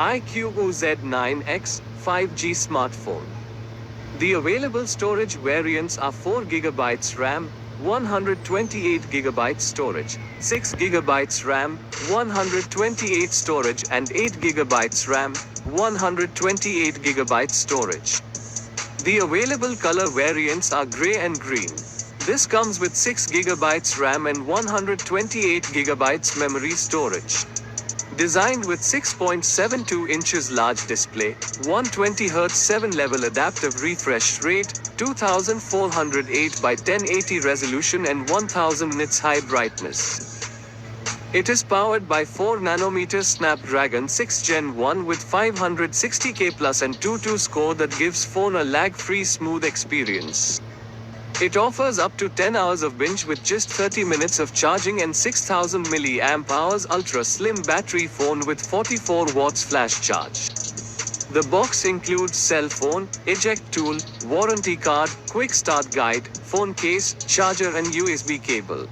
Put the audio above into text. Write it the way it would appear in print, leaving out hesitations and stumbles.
iQOO Z9x 5G smartphone. The available storage variants are 4GB RAM, 128GB storage, 6GB RAM, 128 storage and 8GB RAM, 128GB storage. The available color variants are grey and green. This comes with 6GB RAM and 128GB memory storage. Designed with 6.72 inches large display, 120Hz 7-level adaptive refresh rate, 2408 by 1080 resolution and 1000 nits high brightness. It is powered by 4nm Snapdragon6 Gen 1 with 560K plus AnTuTu Score that gives phone a lag-free smooth experience. It offers up to 10 hours of binge with just 30 minutes of charging and 6000 mAh ultra slim battery phone with 44 watts flash charge. The box includes cell phone, eject tool, warranty card, quick start guide, phone case, charger and USB cable.